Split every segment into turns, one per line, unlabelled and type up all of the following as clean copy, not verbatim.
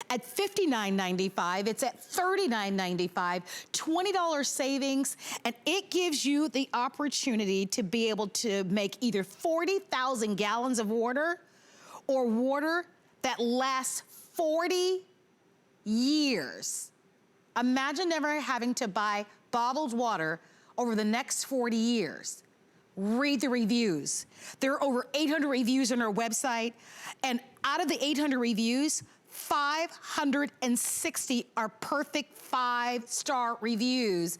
at $59.95. It's at $39.95, $20 savings, and it gives you the opportunity to be able to make either 40,000 gallons of water or water that lasts 40 years. Imagine never having to buy bottled water over the next 40 years. Read the reviews. There are over 800 reviews on our website, and out of the 800 reviews, 560 are perfect 5-star reviews,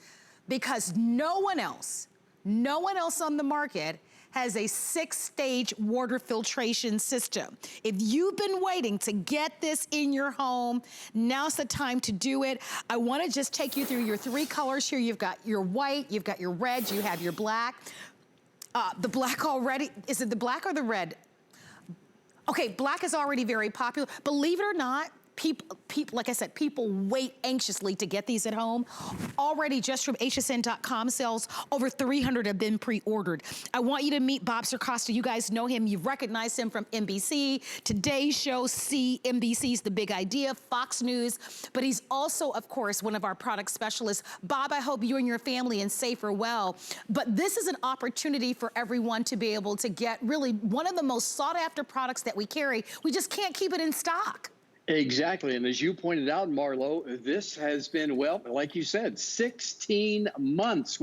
because no one else on the market has a 6-stage water filtration system. If you've been waiting to get this in your home, now's the time to do it. I wanna just take you through your 3 colors here. You've got your white, you've got your red, you have your black. The black already, is it the black or the red? Okay, black is already very popular. Believe it or not, people, like I said, people wait anxiously to get these at home. Already, just from hsn.com sales, over 300 have been pre-ordered. I want you to meet Bob Circosta. You guys know him. You've recognized him from NBC, Today's Show, NBC's The Big Idea, Fox News, but he's also, of course, one of our product specialists. Bob, I hope you and your family are safe or well, but this is an opportunity for everyone to be able to get really one of the most sought after products that we carry. We just can't keep it in stock.
Exactly. And as you pointed out, Marlo, this has been, well, like you said, 16 months.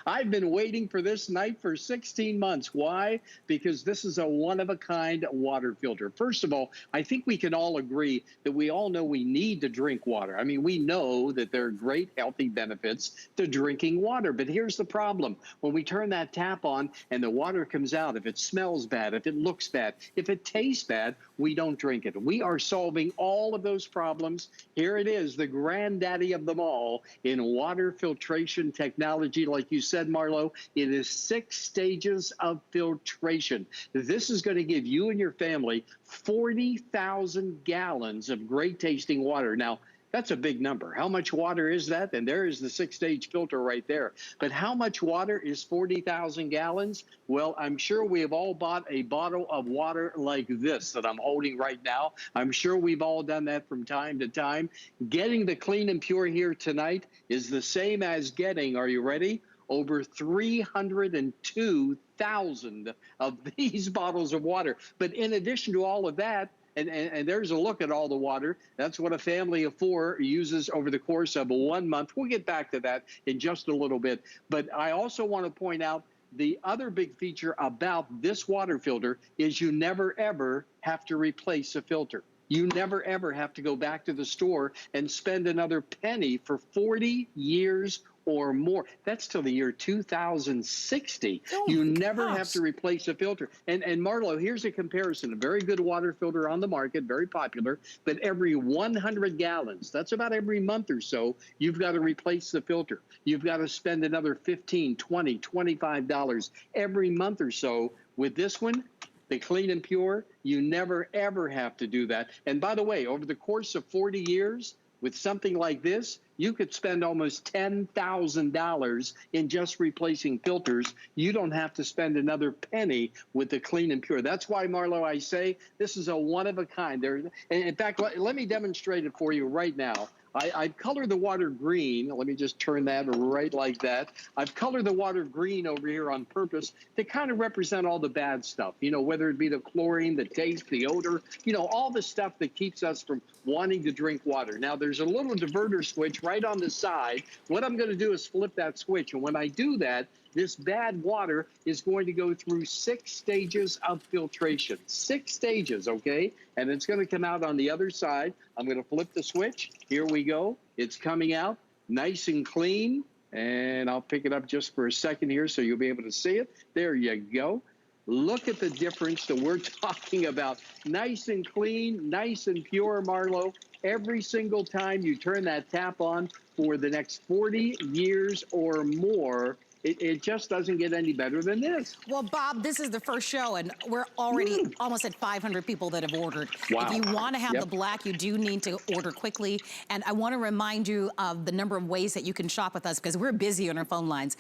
I've been waiting for this night for 16 months. Why? Because this is a one-of-a-kind water filter. First of all, I think we can all agree that we all know we need to drink water. I mean, we know that there are great healthy benefits to drinking water. But here's the problem. When we turn that tap on and the water comes out, if it smells bad, if it looks bad, if it tastes bad, we don't drink it. We are solving all of those problems. Here it is, the granddaddy of them all in water filtration technology. Like you said, Marlo, it is 6 stages of filtration. This is going to give you and your family 40,000 gallons of great tasting water. Now, that's a big number. How much water is that? And there is the 6-stage filter right there. But how much water is 40,000 gallons? Well, I'm sure we have all bought a bottle of water like this that I'm holding right now. I'm sure we've all done that from time to time. Getting the clean and pure here tonight is the same as getting, are you ready? Over 302,000 of these bottles of water. But in addition to all of that, and there's a look at all the water. That's what a family of 4 uses over the course of 1 month. We'll get back to that in just a little bit. But I also want to point out the other big feature about this water filter is you never, ever have to replace a filter. You never, ever have to go back to the store and spend another penny for 40 years or more. That's till the year 2060. Oh, you never have to replace a filter. And Marlo, here's a comparison. A very good water filter on the market, very popular, but every 100 gallons, that's about every month or so, you've got to replace the filter. You've got to spend another $15, $20, $25 every month or so. With this one, the clean and pure, you never, ever have to do that. And by the way, over the course of 40 years, with something like this, you could spend almost $10,000 in just replacing filters. You don't have to spend another penny with the clean and pure. That's why, Marlo, I say this is a one-of-a-kind. In fact, let me demonstrate it for you right now. I've colored the water green. Let me just turn that right like that. I've colored the water green over here on purpose to kind of represent all the bad stuff, you know, whether it be the chlorine, the taste, the odor, you know, all the stuff that keeps us from wanting to drink water. Now, there's a little diverter switch right on the side. What I'm going to do is flip that switch. And when I do that, this bad water is going to go through 6 stages of filtration. 6 stages, okay? And it's going to come out on the other side. I'm going to flip the switch. Here we go. It's coming out nice and clean. And I'll pick it up just for a second here so you'll be able to see it. There you go. Look at the difference that we're talking about. Nice and clean, nice and pure, Marlo. Every single time you turn that tap on for the next 40 years or more, It just doesn't get any better than this.
Well, Bob, this is the first show, and we're already almost at 500 people that have ordered.
Wow.
If you want to have
Yep.
the black, you do need to order quickly. And I want to remind you of the number of ways that you can shop with us, because we're busy on our phone lines.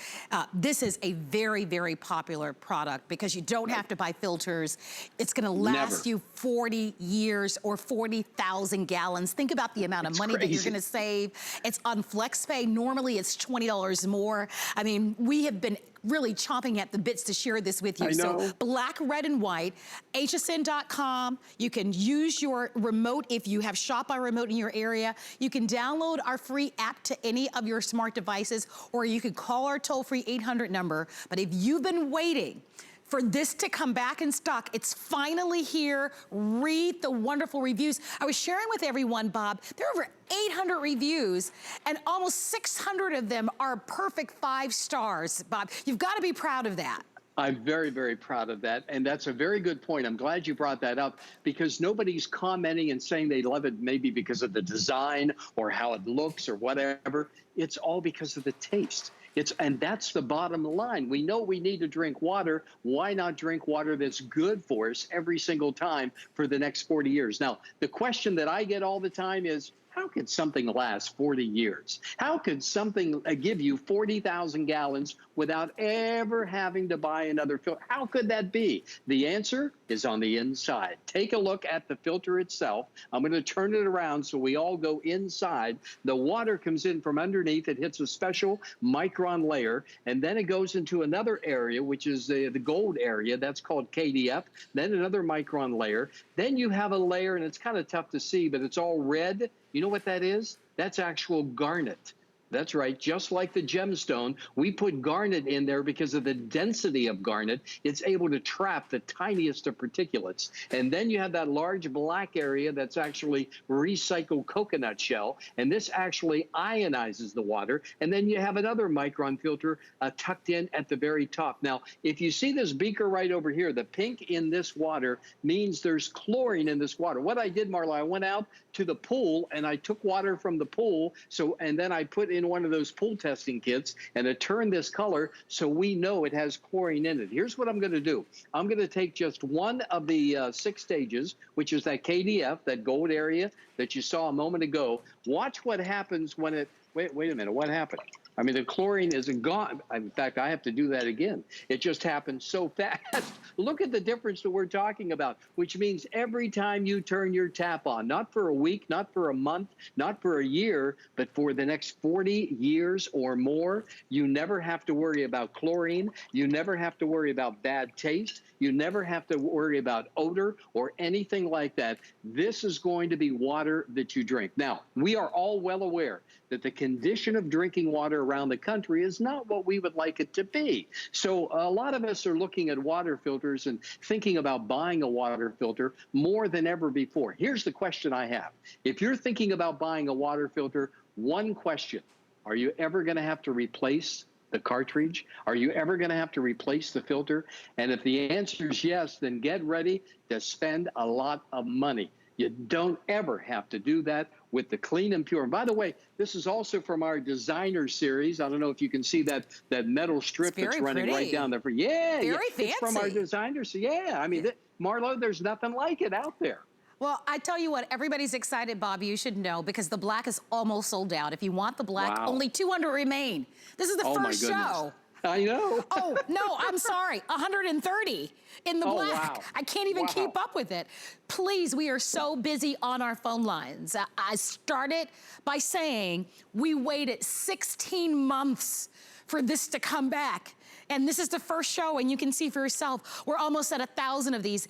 This is a very, very popular product because you don't have to buy filters. It's going to last you 40 years or 40,000 gallons. Think about the amount of money that you're going to save. It's on FlexPay. Normally, it's $20 more. I mean, we have been really chomping at the bits to share this with you.
I know.
So black, red, and white, hsn.com. You can use your remote if you have Shop by Remote in your area. You can download our free app to any of your smart devices, or you can call our toll-free 800 number. But if you've been waiting for this to come back in stock, it's finally here. Read the wonderful reviews. I was sharing with everyone, Bob, there are over 800 reviews, and almost 600 of them are perfect 5 stars, Bob. You've got to be proud of that.
I'm very, very proud of that. And that's a very good point. I'm glad you brought that up, because nobody's commenting and saying they love it maybe because of the design or how it looks or whatever. It's all because of the taste. And that's the bottom line. We know we need to drink water. Why not drink water that's good for us every single time for the next 40 years? Now, the question that I get all the time is, how could something last 40 years? How could something give you 40,000 gallons without ever having to buy another filter? How could that be? The answer is on the inside. Take a look at the filter itself. I'm going to turn it around so we all go inside. The water comes in from underneath. It hits a special micron layer, and then it goes into another area, which is the gold area. That's called KDF. Then another micron layer. Then you have a layer, and it's kind of tough to see, but it's all red. You know what that is? That's actual garnet. That's right. Just like the gemstone, we put garnet in there because of the density of garnet. It's able to trap the tiniest of particulates. And then you have that large black area that's actually recycled coconut shell. And this actually ionizes the water. And then you have another micron filter tucked in at the very top. Now, if you see this beaker right over here, the pink in this water means there's chlorine in this water. What I did, Marla, I went out to the pool and I took water from the pool. And then I put in one of those pool testing kits, and it turned this color so we know it has chlorine in it. Here's what I'm going to do. I'm going to take just one of the 6 stages, which is that KDF, that gold area that you saw a moment ago. Watch what happens when it, wait a minute, what happened? I mean, the chlorine isn't gone. In fact, I have to do that again. It just happened so fast. Look at the difference that we're talking about, which means every time you turn your tap on, not for a week, not for a month, not for a year, but for the next 40 years or more, you never have to worry about chlorine. You never have to worry about bad taste. You never have to worry about odor or anything like that. This is going to be water that you drink. Now, we are all well aware that the condition of drinking water around the country is not what we would like it to be. So a lot of us are looking at water filters and thinking about buying a water filter more than ever before. Here's the question I have. If you're thinking about buying a water filter, one question: are you ever going to have to replace the cartridge? Are you ever going to have to replace the filter? And if the answer is yes, then get ready to spend a lot of money. You don't ever have to do that with the Clean and Pure. And by the way, this is also from our designer series. I don't know if you can see that metal strip that's running right down there. Yeah,
very fancy.
It's from our designer series. Yeah, I mean, Marlo, there's nothing like it out there.
Well, I tell you what, everybody's excited, Bob. You should know, because the black is almost sold out. If you want the black, only 200 remain. This is the first show.
I know.
Oh, no, I'm sorry. 130 in the black.
Wow.
I can't even keep up with it. Please, we are so busy on our phone lines. I started by saying we waited 16 months for this to come back. And this is the first show, and you can see for yourself, we're almost at 1,000 of these.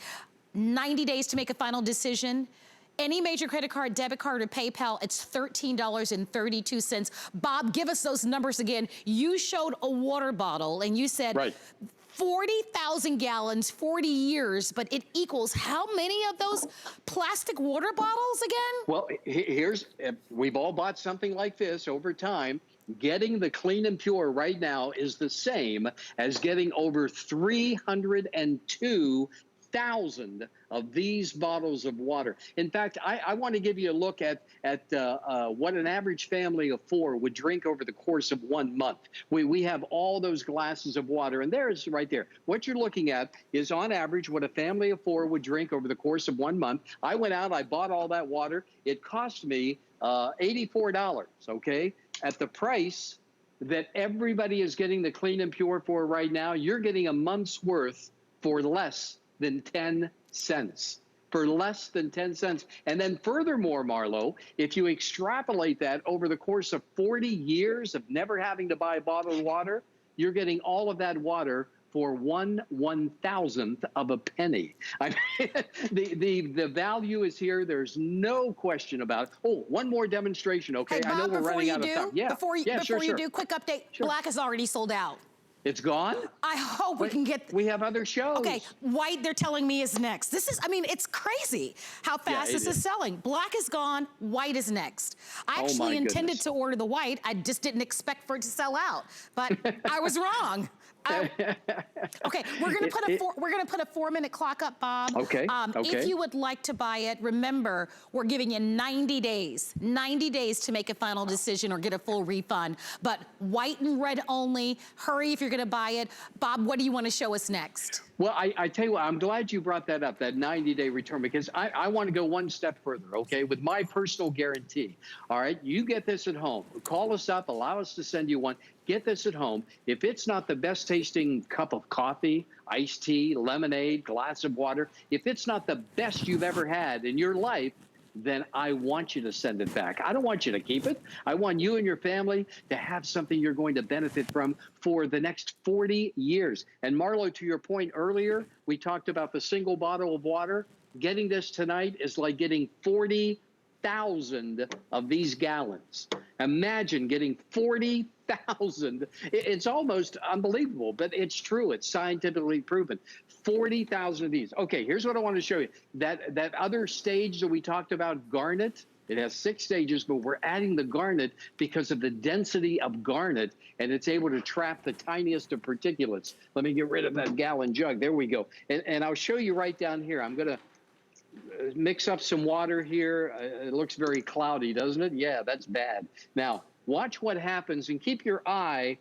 90 days to make a final decision. Any major credit card, debit card, or PayPal, it's $13.32. Bob, give us those numbers again. You showed a water bottle, and you said 40,000 gallons, 40 years, but it equals how many of those plastic water bottles again?
Well, we've all bought something like this over time. Getting the Clean and Pure right now is the same as getting over 302 of these bottles of water. In fact, I want to give you a look at what an average family of 4 would drink over the course of 1 month. We have all those glasses of water, and there's right there. What you're looking at is on average what a family of 4 would drink over the course of 1 month. I went out, I bought all that water. It cost me $84, okay? At the price that everybody is getting the clean and pure for right now, you're getting a month's worth for less than 10 cents. For less than 10 cents. And then furthermore, Marlo, if you extrapolate that over the course of 40 years of never having to buy bottled water, you're getting all of that water for 1/1000th of a penny. I mean, the value is here. There's no question about it. Oh, one more demonstration, okay?
Hey, Bob,
I know we're running out of time. Yeah,
before you do, quick update.
Sure.
Black is already sold out.
It's gone?
I hope we can get...
We have other shows.
Okay, white, they're telling me, is next. This is, I mean, it's crazy how fast this is selling. Black is gone, white is next. I actually intended to order the white. I just didn't expect for it to sell out, but I was wrong. Okay, we're gonna put a 4-minute clock up, Bob.
Okay.
If you would like to buy it, remember we're giving you 90 days to make a final decision or get a full refund. But white and red only. Hurry if you're gonna buy it. Bob, what do you want to show us next?
Well, I tell you what, I'm glad you brought that up, that 90-day return, because I want to go one step further, okay, with my personal guarantee. All right, you get this at home. Call us up, allow us to send you one. Get this at home. If it's not the best tasting cup of coffee, iced tea, lemonade, glass of water, if it's not the best you've ever had in your life, then I want you to send it back. I don't want you to keep it. I want you and your family to have something you're going to benefit from for the next 40 years. And Marlo, to your point earlier, we talked about the single bottle of water. Getting this tonight is like getting 40,000 of these gallons. Imagine getting 40,000. It's almost unbelievable, but it's true. It's scientifically proven. 40,000 of these. Okay, here's what I want to show you. That other stage that we talked about, garnet, it has 6 stages, but we're adding the garnet because of the density of garnet, and it's able to trap the tiniest of particulates. Let me get rid of that gallon jug. There we go. And I'll show you right down here. I'm going to mix up some water here. It looks very cloudy, doesn't it? Yeah, that's bad. Now, watch what happens, and keep your eye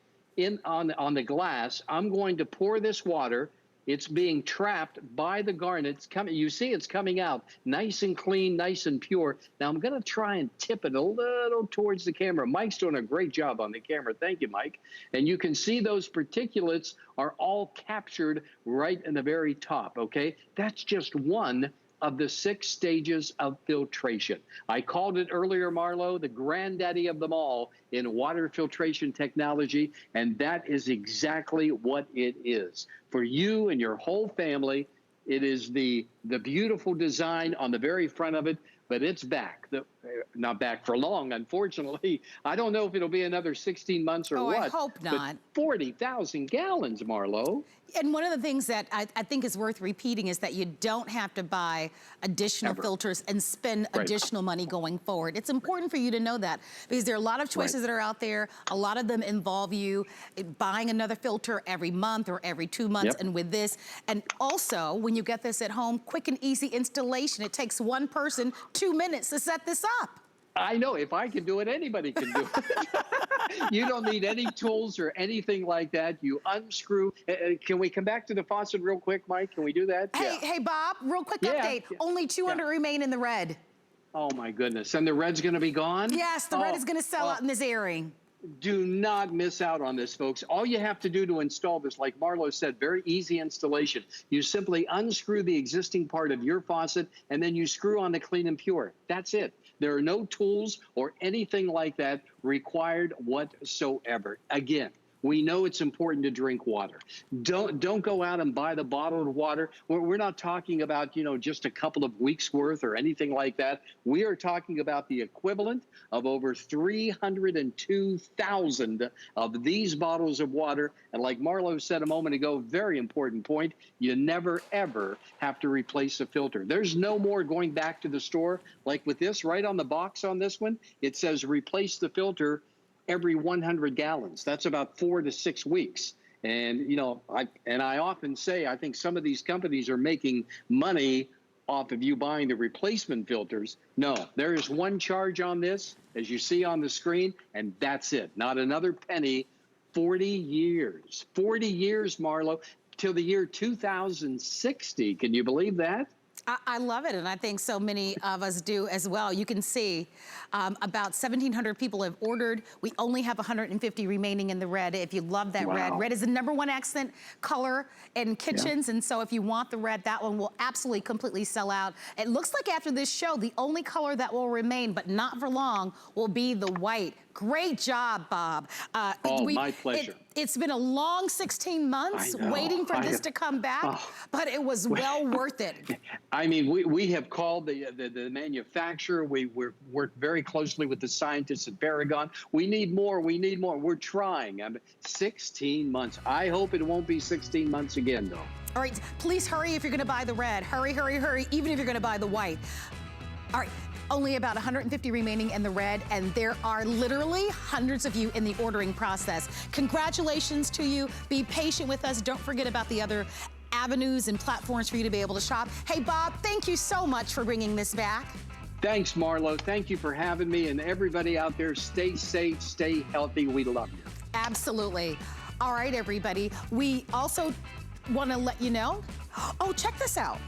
on the glass. I'm going to pour this water. It's being trapped by the garnet. It's coming. You see it's coming out nice and clean, nice and pure. Now I'm going to try and tip it a little towards the camera. Mike's doing a great job on the camera. Thank you, Mike. And you can see those particulates are all captured right in the very top, okay? That's just one of the 6 stages of filtration. I called it earlier, Marlo, the granddaddy of them all in water filtration technology, and that is exactly what it is. For you and your whole family, it is the beautiful design on the very front of it, but it's back. Not back for long, unfortunately. I don't know if it'll be another 16 months or what.
I hope not.
40,000 gallons, Marlo.
And one of the things that I think is worth repeating is that you don't have to buy additional filters and spend additional money going forward. It's important for you to know that because there are a lot of choices that are out there. A lot of them involve you buying another filter every month or every 2 months. And with this, and also when you get this at home, quick and easy installation. It takes one person 2 minutes to set this up.
I know. If I can do it, anybody can do it. You don't need any tools or anything like that. You unscrew. Can we come back to the faucet real quick, Mike? Can we do that?
Hey, Bob, real quick update. Only 200 remain in the red.
Oh, my goodness. And the red's going to be gone?
Yes, the red is going to sell out in this airing.
Do not miss out on this, folks. All you have to do to install this, like Marlo said, very easy installation. You simply unscrew the existing part of your faucet, and then you screw on the clean and pure. That's it. There are no tools or anything like that required whatsoever. Again, we know it's important to drink water. Don't go out and buy the bottled water. We're not talking about, just a couple of weeks worth or anything like that. We are talking about the equivalent of over 302,000 of these bottles of water. And like Marlo said a moment ago, very important point, you never, ever have to replace a filter. There's no more going back to the store. Like with this, right on the box on this one, it says replace the filter every 100 gallons. That's about 4 to 6 weeks. And, I often say, I think some of these companies are making money off of you buying the replacement filters. No, there is one charge on this, as you see on the screen, and that's it. Not another penny. 40 years. 40 years, Marlo, till the year 2060. Can you believe that?
I love it, and I think so many of us do as well. You can see about 1,700 people have ordered. We only have 150 remaining in the red. If you love that red is the #1 accent color in kitchens, and so if you want the red, that one will absolutely completely sell out. It looks like after this show, the only color that will remain, but not for long, will be the white. Great job, Bob.
My pleasure.
It's been a long 16 months waiting for this to come back, but it was well worth it.
I mean, we have called the manufacturer. We work very closely with the scientists at Paragon. We need more. We need more. We're trying. 16 months. I hope it won't be 16 months again, though.
All right, please hurry if you're going to buy the red. Hurry, hurry, hurry, even if you're going to buy the white. All right. Only about 150 remaining in the red, and there are literally hundreds of you in the ordering process. Congratulations to you. Be patient with us. Don't forget about the other avenues and platforms for you to be able to shop. Hey, Bob, thank you so much for bringing this back.
Thanks, Marlo. Thank you for having me, and everybody out there, stay safe, stay healthy. We love you.
Absolutely. All right, everybody. We also want to let you know, check this out.